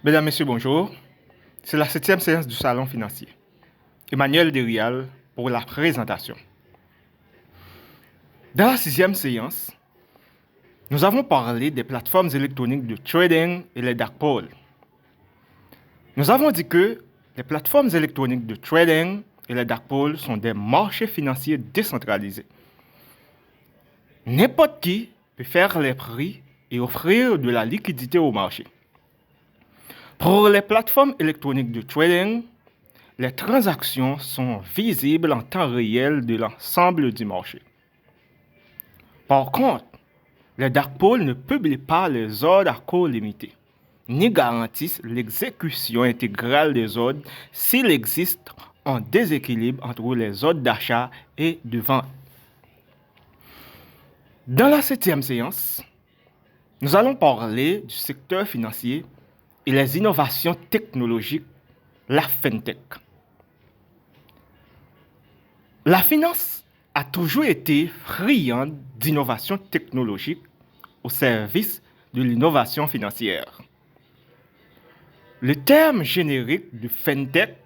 Mesdames, Messieurs, bonjour. C'est la 7e séance du Salon financier. Emmanuel Derial pour la présentation. Dans la 6e séance, nous avons parlé des plateformes électroniques de trading et les dark pools. Nous avons dit que les plateformes électroniques de trading et les dark pools sont des marchés financiers décentralisés. N'importe qui peut faire les prix et offrir de la liquidité au marché. Pour les plateformes électroniques de trading, les transactions sont visibles en temps réel de l'ensemble du marché. Par contre, les dark pools ne publient pas les ordres à cours limité, ni garantissent l'exécution intégrale des ordres s'il existe un déséquilibre entre les ordres d'achat et de vente. Dans la 7e séance, nous allons parler du secteur financier et les innovations technologiques, la FinTech. La finance a toujours été friande d'innovations technologiques au service de l'innovation financière. Le terme générique de FinTech,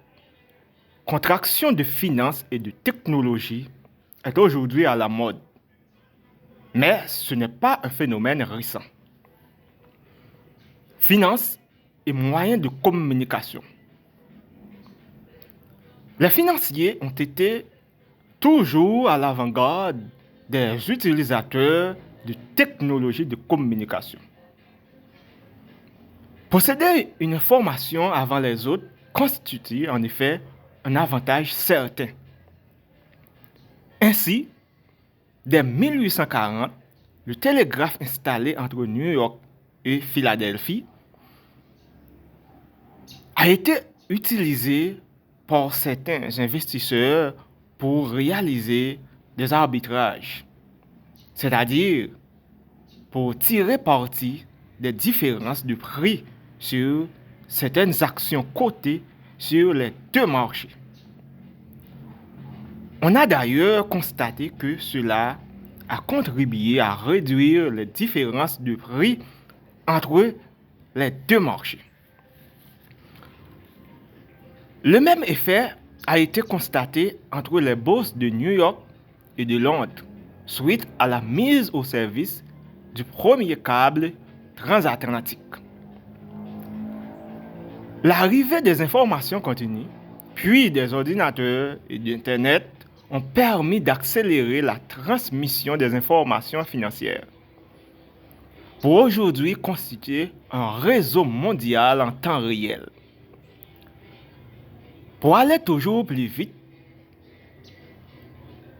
contraction de finance et de technologie, est aujourd'hui à la mode. Mais ce n'est pas un phénomène récent. Finance et moyens de communication. Les financiers ont été toujours à l'avant-garde des utilisateurs de technologies de communication. Posséder une information avant les autres constitue en effet un avantage certain. Ainsi, dès 1840, le télégraphe installé entre New York et Philadelphie a été utilisé par certains investisseurs pour réaliser des arbitrages, c'est-à-dire pour tirer parti des différences de prix sur certaines actions cotées sur les deux marchés. On a d'ailleurs constaté que cela a contribué à réduire les différences de prix entre les deux marchés. Le même effet a été constaté entre les bourses de New York et de Londres suite à la mise au service du premier câble transatlantique. L'arrivée des informations continues, puis des ordinateurs et d'Internet ont permis d'accélérer la transmission des informations financières pour aujourd'hui constituer un réseau mondial en temps réel. Pour aller toujours plus vite,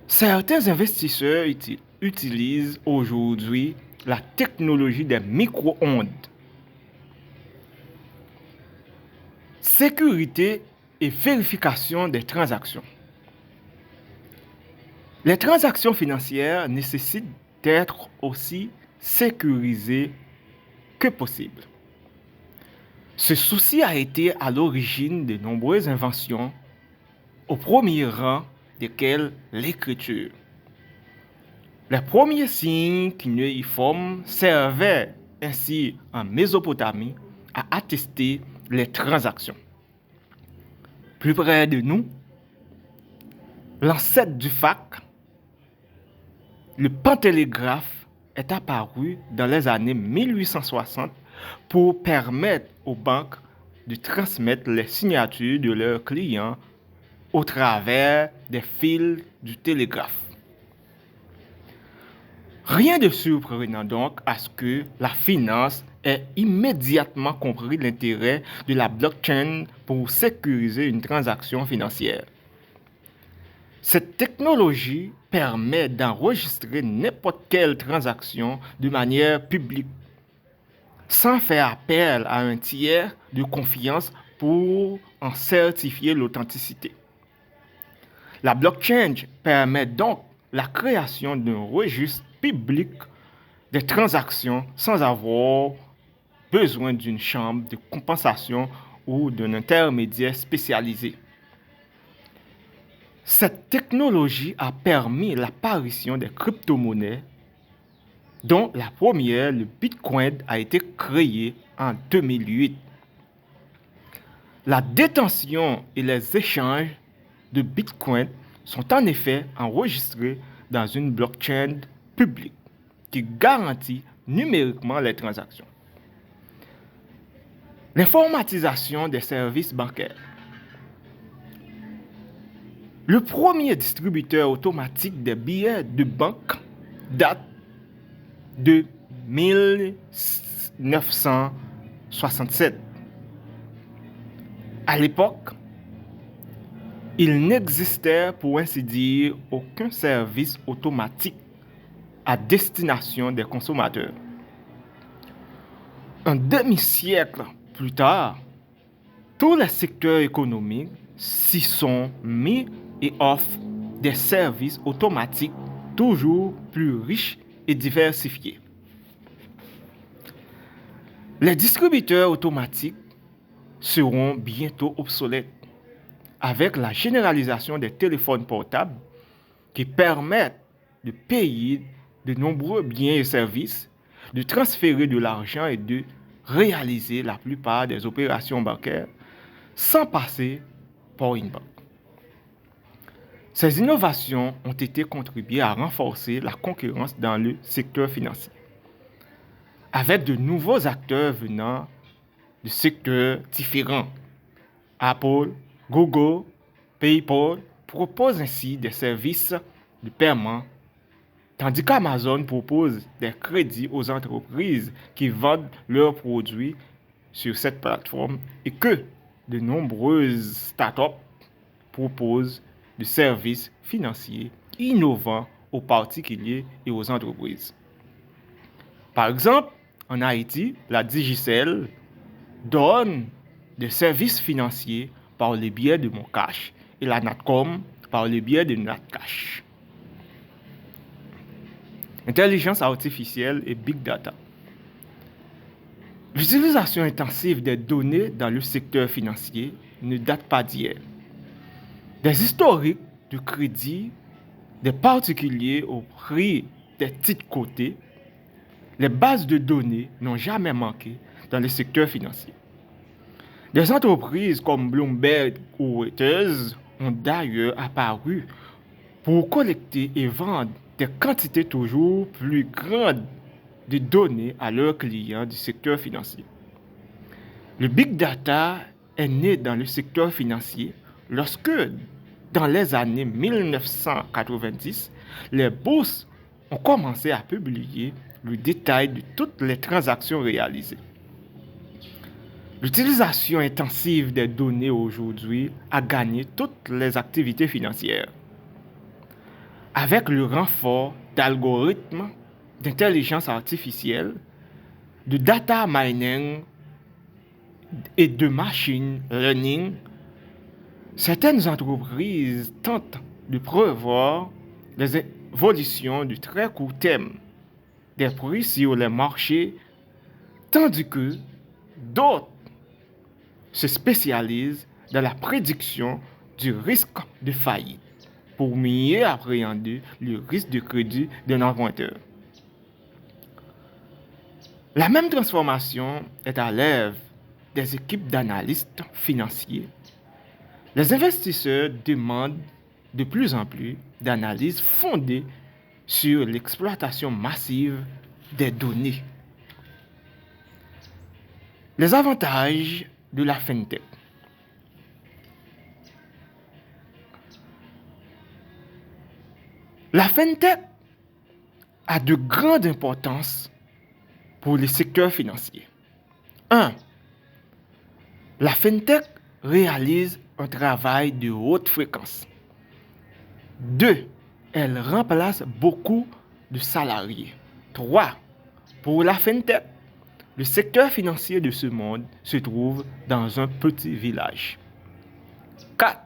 certains investisseurs utilisent aujourd'hui la technologie des micro-ondes. Sécurité et vérification des transactions. Les transactions financières nécessitent d'être aussi sécurisées que possible. Ce souci a été à l'origine de nombreuses inventions, au premier rang desquelles l'écriture. Les premiers signes cunéiformes servaient ainsi en Mésopotamie à attester les transactions. Plus près de nous, l'ancêtre du fax, le pentélégraphe, est apparu dans les années 1860 pour permettre aux banques de transmettre les signatures de leurs clients au travers des fils du télégraphe. Rien de surprenant donc à ce que la finance ait immédiatement compris l'intérêt de la blockchain pour sécuriser une transaction financière. Cette technologie permet d'enregistrer n'importe quelle transaction de manière publique, sans faire appel à un tiers de confiance pour en certifier l'authenticité. La blockchain permet donc la création d'un registre public des transactions sans avoir besoin d'une chambre de compensation ou d'un intermédiaire spécialisé. Cette technologie a permis l'apparition des crypto-monnaies, dont la première, le Bitcoin, a été créée en 2008. La détention et les échanges de Bitcoin sont en effet enregistrés dans une blockchain publique qui garantit numériquement les transactions. L'informatisation des services bancaires. Le premier distributeur automatique des billets de banque date de 1967. À l'époque, il n'existait pour ainsi dire aucun service automatique à destination des consommateurs. Un demi-siècle plus tard, tous les secteurs économiques s'y sont mis et offrent des services automatiques toujours plus riches et diversifiés. Les distributeurs automatiques seront bientôt obsolètes avec la généralisation des téléphones portables qui permettent de payer de nombreux biens et services, de transférer de l'argent et de réaliser la plupart des opérations bancaires sans passer par une banque. Ces innovations ont été contribuées à renforcer la concurrence dans le secteur financier, avec de nouveaux acteurs venant de secteurs différents. Apple, Google, PayPal proposent ainsi des services de paiement, tandis qu'Amazon propose des crédits aux entreprises qui vendent leurs produits sur cette plateforme et que de nombreuses startups proposent des services financiers innovants aux particuliers et aux entreprises. Par exemple, en Haïti, la Digicel donne des services financiers par le biais de Moncash et la Natcom par le biais de Natcash. Intelligence artificielle et Big Data. L'utilisation intensive des données dans le secteur financier ne date pas d'hier. Des historiques de crédit des particuliers au prix des titres cotés, les bases de données n'ont jamais manqué dans le secteur financier. Des entreprises comme Bloomberg ou Reuters ont d'ailleurs apparu pour collecter et vendre des quantités toujours plus grandes de données à leurs clients du secteur financier. Le Big Data est né dans le secteur financier lorsque, dans les années 1990, les bourses ont commencé à publier le détail de toutes les transactions réalisées. L'utilisation intensive des données aujourd'hui a gagné toutes les activités financières. Avec le renfort d'algorithmes d'intelligence artificielle, de data mining et de machine learning, certaines entreprises tentent de prévoir les évolutions du très court terme des prix sur les marchés, tandis que d'autres se spécialisent dans la prédiction du risque de faillite pour mieux appréhender le risque de crédit d'un emprunteur. La même transformation est à l'œuvre des équipes d'analystes financiers. Les investisseurs demandent de plus en plus d'analyses fondées sur l'exploitation massive des données. Les avantages de la FinTech. La FinTech a de grandes importances pour les secteurs financiers. 1. La FinTech réalise un travail de haute fréquence. 2. Elle remplace beaucoup de salariés. 3. Pour la FinTech, le secteur financier de ce monde se trouve dans un petit village. 4.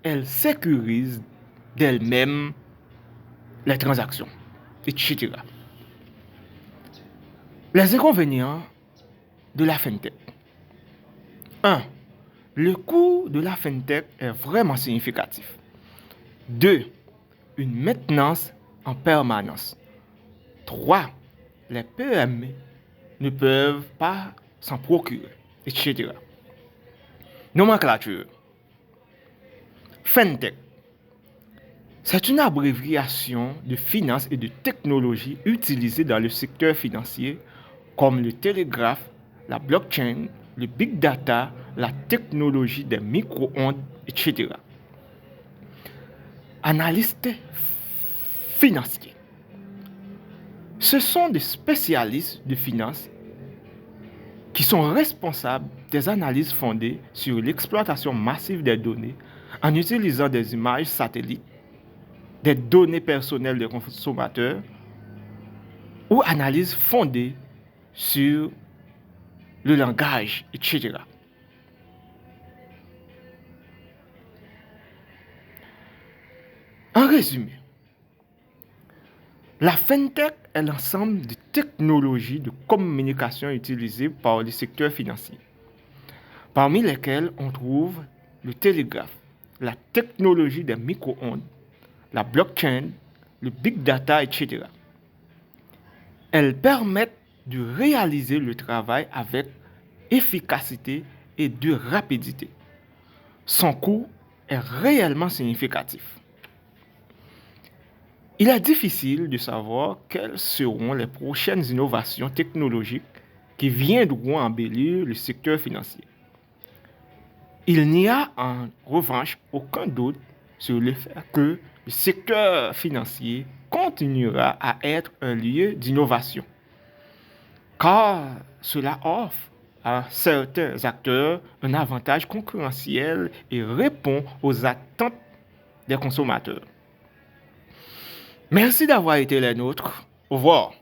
Elle sécurise d'elle-même les transactions, etc. Les inconvénients de la FinTech. 1. Le coût de la FinTech est vraiment significatif. 2. Une maintenance en permanence. 3. Les PME ne peuvent pas s'en procurer, etc. Nomenclature. FinTech. C'est une abréviation de finance et de technologie utilisée dans le secteur financier comme le télégraphe, la blockchain, le big data, la technologie des micro-ondes, etc. Analystes financiers. Ce sont des spécialistes de finance qui sont responsables des analyses fondées sur l'exploitation massive des données en utilisant des images satellites, des données personnelles des consommateurs ou analyses fondées sur le langage, etc. En résumé, la FinTech est l'ensemble de technologies de communication utilisées par le secteur financier, parmi lesquelles on trouve le télégraphe, la technologie des micro-ondes, la blockchain, le big data, etc. Elles permettent de réaliser le travail avec efficacité et de rapidité. Son coût est réellement significatif. Il est difficile de savoir quelles seront les prochaines innovations technologiques qui viendront embellir le secteur financier. Il n'y a en revanche aucun doute sur le fait que le secteur financier continuera à être un lieu d'innovation, car cela offre à certains acteurs un avantage concurrentiel et répond aux attentes des consommateurs. Merci d'avoir été les nôtres. Au revoir.